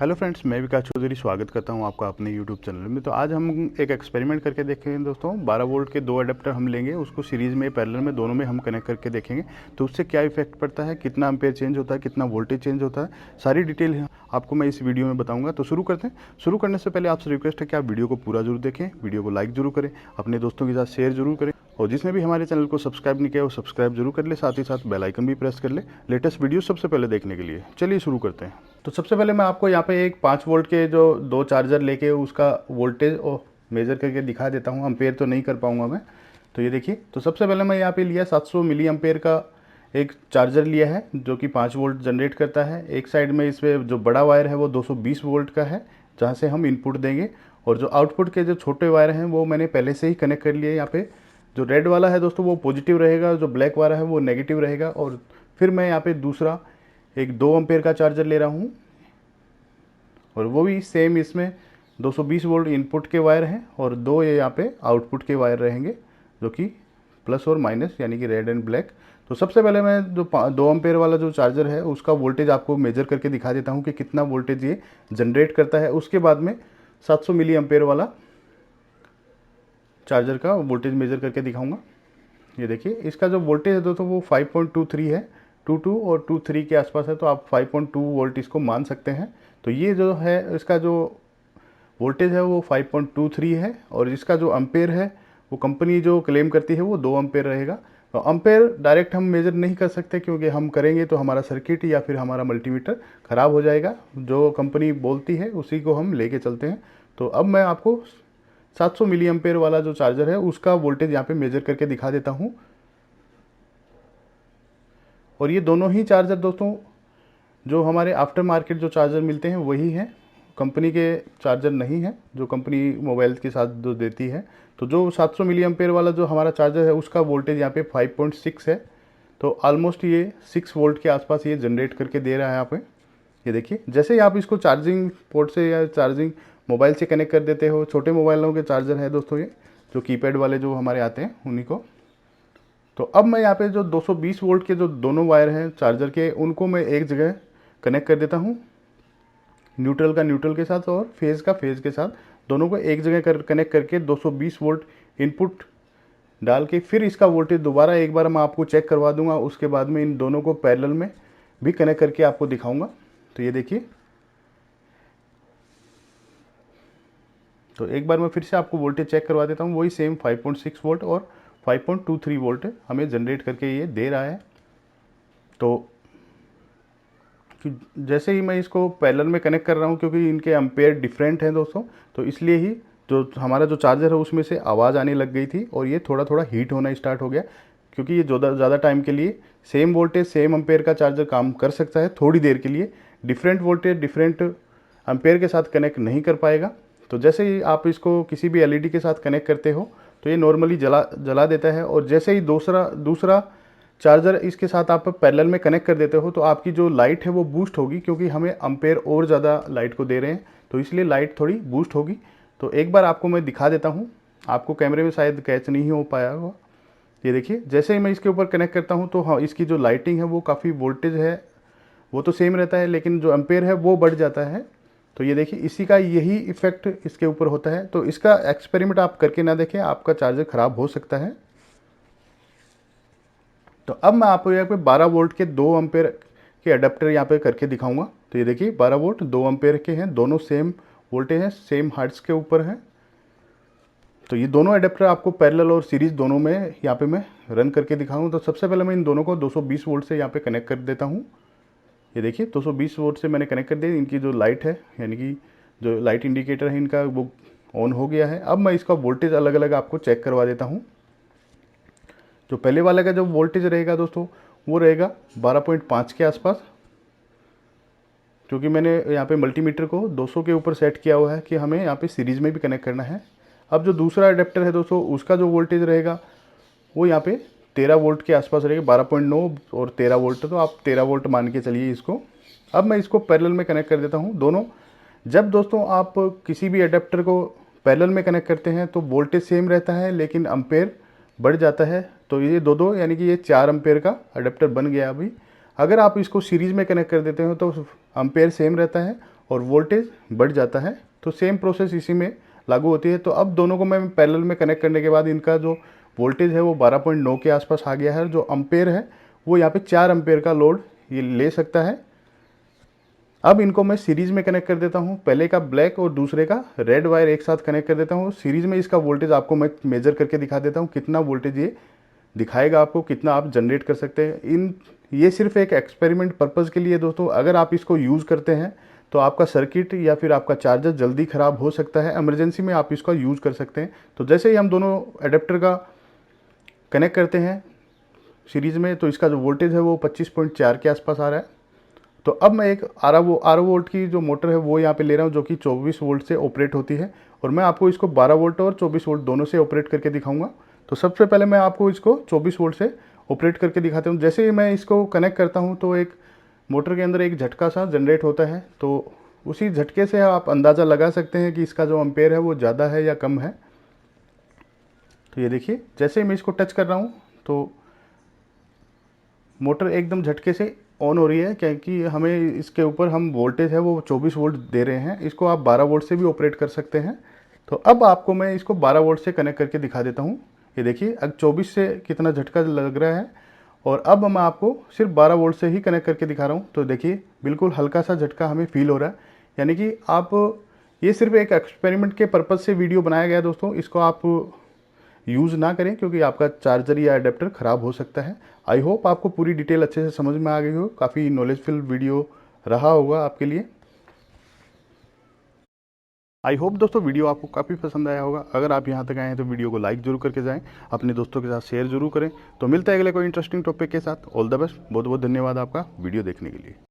Hello friends, मैं विकास चौधरी स्वागत करता हूं आपका अपने यूट्यूब चैनल में। तो आज हम एक एक्सपेरिमेंट करके देखेंगे दोस्तों। 12 वोल्ट के दो अडेप्टर हम लेंगे, उसको सीरीज़ में पैरेलल में दोनों में हम कनेक्ट करके देखेंगे तो उससे क्या इफेक्ट पड़ता है, कितना एम्पेयर चेंज होता है, कितना वोल्टेज चेंज होता है, सारी डिटेल आपको मैं इस वीडियो में बताऊंगा। तो शुरू करते हैं। शुरू करने से पहले आपसे रिक्वेस्ट है कि आप वीडियो को पूरा जरूर देखें, वीडियो को लाइक जरूर करें, अपने दोस्तों के साथ शेयर जरूर करें और जिसने भी हमारे चैनल को सब्सक्राइब नहीं किया वो सब्सक्राइब जरूर कर ले, साथ ही साथ बेल आइकन भी प्रेस कर ले लेटेस्ट वीडियो सबसे पहले देखने के लिए। चलिए शुरू करते हैं। तो सबसे पहले मैं आपको यहाँ पे एक 5 वोल्ट के जो दो चार्जर लेके उसका वोल्टेज और मेज़र करके दिखा देता हूँ। एम्पेयर तो नहीं कर पाऊँगा मैं। तो ये देखिए, तो सबसे पहले मैं यहाँ पे लिया 700 मिली एम्पेयर का एक चार्जर लिया है जो कि 5 वोल्ट जनरेट करता है। एक साइड में इसमें जो बड़ा वायर है वो 220 वोल्ट का है जहाँ से हम इनपुट देंगे, और जो आउटपुट के जो छोटे वायर हैं वो मैंने पहले से ही कनेक्ट कर लिए। यहाँ पे जो रेड वाला है दोस्तों वो पॉजिटिव रहेगा, जो ब्लैक वाला है वो नेगेटिव रहेगा। और फिर मैं यहाँ पे दूसरा एक 2 एम्पेयर का चार्जर ले रहा हूँ और वो भी सेम, इसमें 220 वोल्ट इनपुट के वायर हैं और दो ये यहाँ पे आउटपुट के वायर रहेंगे जो कि प्लस और माइनस यानी कि रेड एंड ब्लैक। तो सबसे पहले मैं जो 2 एम्पेयर वाला जो चार्जर है उसका वोल्टेज आपको मेजर करके दिखा देता हूँ कि कितना वोल्टेज ये जनरेट करता है। उसके बाद में 700 मिली एम्पेयर वाला चार्जर का वोल्टेज मेजर करके दिखाऊंगा। ये देखिए, इसका जो वोल्टेज है दोस्तों वो 5.23 है, 22 और 23 के आसपास है, तो आप 5.2 वोल्ट इसको मान सकते हैं। तो ये जो है इसका जो वोल्टेज है वो 5.23 है और इसका जो एम्पेयर है वो कंपनी जो क्लेम करती है वो 2 एम्पेयर रहेगा। तो एम्पेयर डायरेक्ट हम मेजर नहीं कर सकते क्योंकि हम करेंगे तो हमारा सर्किट या फिर हमारा मल्टीमीटर ख़राब हो जाएगा। जो कंपनी बोलती है उसी को हम लेके चलते हैं। तो अब मैं आपको 700 मिली एम्पेयर वाला जो चार्जर है उसका वोल्टेज यहाँ पे मेजर करके दिखा देता हूँ। और ये दोनों ही चार्जर दोस्तों जो हमारे आफ्टर मार्केट जो चार्जर मिलते हैं वही हैं, कंपनी के चार्जर नहीं है जो कंपनी मोबाइल के साथ जो देती है। तो जो 700 मिली एम्पेयर वाला जो हमारा चार्जर है उसका वोल्टेज यहाँ पे 5.6 है। तो ऑलमोस्ट ये 6 वोल्ट के आसपास ये जनरेट करके दे रहा है यहाँ पे। ये देखिए, जैसे ही आप इसको चार्जिंग पोर्ट से या चार्जिंग मोबाइल से कनेक्ट कर देते हो, छोटे मोबाइलों के चार्जर है दोस्तों ये जो कीपैड वाले जो हमारे आते हैं उन्हीं को। तो अब मैं यहाँ पे जो 220 वोल्ट के जो दोनों वायर हैं चार्जर के उनको मैं एक जगह कनेक्ट कर देता हूँ, न्यूट्रल का न्यूट्रल के साथ और फेज़ का फेज़ के साथ, दोनों को एक जगह कनेक्ट करके 220 वोल्ट इनपुट डाल के फिर इसका वोल्टेज दोबारा एक बार मैं आपको चेक करवा दूंगा। उसके बाद में इन दोनों को पैरेलल में भी कनेक्ट करके आपको दिखाऊंगा। तो ये देखिए, तो एक बार मैं फिर से आपको वोल्टेज चेक करवा देता हूँ। वही सेम 5.6 वोल्ट और 5.23 वोल्ट हमें जनरेट करके ये दे रहा है। तो जैसे ही मैं इसको पैरेलल में कनेक्ट कर रहा हूँ, क्योंकि इनके एम्पेयर डिफरेंट हैं दोस्तों, तो इसलिए ही जो हमारा जो चार्जर है उसमें से आवाज़ आने लग गई थी और ये थोड़ा थोड़ा हीट होना स्टार्ट हो गया। क्योंकि ये ज़्यादा टाइम के लिए सेम वोल्टेज सेम एम्पेयर का चार्जर काम कर सकता है, थोड़ी देर के लिए डिफरेंट वोल्टेज डिफरेंट एम्पेयर के साथ कनेक्ट नहीं कर पाएगा। तो जैसे ही आप इसको किसी भी एलईडी के साथ कनेक्ट करते हो तो ये नॉर्मली जला देता है, और जैसे ही दूसरा चार्जर इसके साथ आप पैरेलल में कनेक्ट कर देते हो तो आपकी जो लाइट है वो बूस्ट होगी, क्योंकि हमें एम्पेयर और ज़्यादा लाइट को दे रहे हैं तो इसलिए लाइट थोड़ी बूस्ट होगी। तो एक बार आपको मैं दिखा देता हूँ, आपको कैमरे में शायद कैच नहीं हो पाया होगा। ये देखिए, जैसे ही मैं इसके ऊपर कनेक्ट करता हूँ तो हाँ, इसकी जो लाइटिंग है वो काफ़ी, वोल्टेज है वो तो सेम रहता है लेकिन जो एम्पेयर है वो बढ़ जाता है। तो ये देखिए, इसी का यही इफेक्ट इसके ऊपर होता है। तो इसका एक्सपेरिमेंट आप करके ना देखें, आपका चार्जर ख़राब हो सकता है। तो अब मैं आपको यहाँ पे 12 वोल्ट के 2 एम्पेयर के अडेप्टर यहाँ पे करके दिखाऊंगा। तो ये देखिए, 12 वोल्ट 2 एम्पेयर के हैं, दोनों सेम वोल्टेज हैं, सेम हर्ट्ज के ऊपर हैं। तो ये दोनों अडेप्टर आपको पैरेलल और सीरीज दोनों में यहाँ पे मैं रन करके दिखाऊंगा। तो सबसे पहले मैं इन दोनों को 220 वोल्ट से यहाँ पे कनेक्ट कर देता हूँ। ये देखिए, 220 वोल्ट से मैंने कनेक्ट कर दिया। इनकी जो लाइट है यानी कि जो लाइट इंडिकेटर है इनका वो ऑन हो गया है। अब मैं इसका वोल्टेज अलग अलग आपको चेक करवा देता हूँ। जो पहले वाले का जो वोल्टेज रहेगा दोस्तों वो रहेगा 12.5 के आसपास, क्योंकि मैंने यहाँ पे मल्टीमीटर को 200 के ऊपर सेट किया हुआ है कि हमें यहाँ पे सीरीज़ में भी कनेक्ट करना है। अब जो दूसरा अडेप्टर है दोस्तों उसका जो वोल्टेज रहेगा वो यहाँ पे 13 वोल्ट के आसपास रहेगा, 12.9 और 13 वोल्ट, तो आप 13 वोल्ट मान के चलिए इसको। अब मैं इसको पैरेलल में कनेक्ट कर देता हूँ दोनों। जब दोस्तों आप किसी भी अडेप्टर को पैरेलल में कनेक्ट करते हैं तो वोल्टेज सेम रहता है लेकिन एम्पेयर बढ़ जाता है। तो ये दो यानी कि ये 4 एम्पेयर का अडेप्टर बन गया अभी। अगर आप इसको सीरीज़ में कनेक्ट कर देते हो तो एम्पेयर सेम रहता है और वोल्टेज बढ़ जाता है। तो सेम प्रोसेस इसी में लागू होती है। तो अब दोनों को मैं पैरेलल में कनेक्ट करने के बाद इनका जो वोल्टेज है वो 12.9 के आसपास आ गया है। जो एम्पेयर है वो यहाँ पे 4 एम्पेयर का लोड ये ले सकता है। अब इनको मैं सीरीज में कनेक्ट कर देता हूँ। पहले का ब्लैक और दूसरे का रेड वायर एक साथ कनेक्ट कर देता हूँ। सीरीज में इसका वोल्टेज आपको मैं मेजर करके दिखा देता हूँ, कितना वोल्टेज ये दिखाएगा आपको, कितना आप जनरेट कर सकते हैं। ये सिर्फ एक एक्सपेरिमेंट पर्पज़ के लिए दोस्तों। अगर आप इसको यूज़ करते हैं तो आपका सर्किट या फिर आपका चार्जर जल्दी ख़राब हो सकता है। इमरजेंसी में आप इसका यूज़ कर सकते हैं। तो जैसे ही हम दोनों एडेप्टर का कनेक्ट करते हैं सीरीज़ में, तो इसका जो वोल्टेज है वो 25.4 के आसपास आ रहा है। तो अब मैं एक 12 वोल्ट की जो मोटर है वो यहाँ पे ले रहा हूँ, जो कि 24 वोल्ट से ऑपरेट होती है। और मैं आपको इसको 12 वोल्ट और 24 वोल्ट दोनों से ऑपरेट करके दिखाऊंगा। तो सबसे पहले मैं आपको इसको 24 वोल्ट से ऑपरेट करके दिखाता हूँ। जैसे ही मैं इसको कनेक्ट करता हूँ तो एक मोटर के अंदर एक झटका सा जनरेट होता है। तो उसी झटके से आप अंदाज़ा लगा सकते हैं कि इसका जो एम्पेयर है वो ज़्यादा है या कम है। तो ये देखिए, जैसे ही मैं इसको टच कर रहा हूँ तो मोटर एकदम झटके से ऑन हो रही है, क्योंकि हमें इसके ऊपर हम वोल्टेज है वो 24 वोल्ट दे रहे हैं। इसको आप 12 वोल्ट से भी ऑपरेट कर सकते हैं। तो अब आपको मैं इसको 12 वोल्ट से कनेक्ट करके दिखा देता हूँ। ये देखिए, अब 24 से कितना झटका लग रहा है। और अब मैं आपको सिर्फ 12 वोल्ट से ही कनेक्ट करके दिखा रहा हूँ। तो देखिए, बिल्कुल हल्का सा झटका हमें फील हो रहा है। यानी कि आप, ये सिर्फ एक एक्सपेरिमेंट के पर्पज़ से वीडियो बनाया गया दोस्तों। इसको आप यूज़ ना करें, क्योंकि आपका चार्जर या अडेप्टर ख़राब हो सकता है। आई होप आपको पूरी डिटेल अच्छे से समझ में आ गई हो। काफ़ी नॉलेजफुल वीडियो रहा होगा आपके लिए। आई होप दोस्तों वीडियो आपको काफ़ी पसंद आया होगा। अगर आप यहाँ तक आए हैं तो वीडियो को लाइक जरूर करके जाएं, अपने दोस्तों के साथ शेयर जरूर करें। तो मिलता है अगले कोई इंटरेस्टिंग टॉपिक के साथ। All the best. बहुत बहुत धन्यवाद आपका वीडियो देखने के लिए।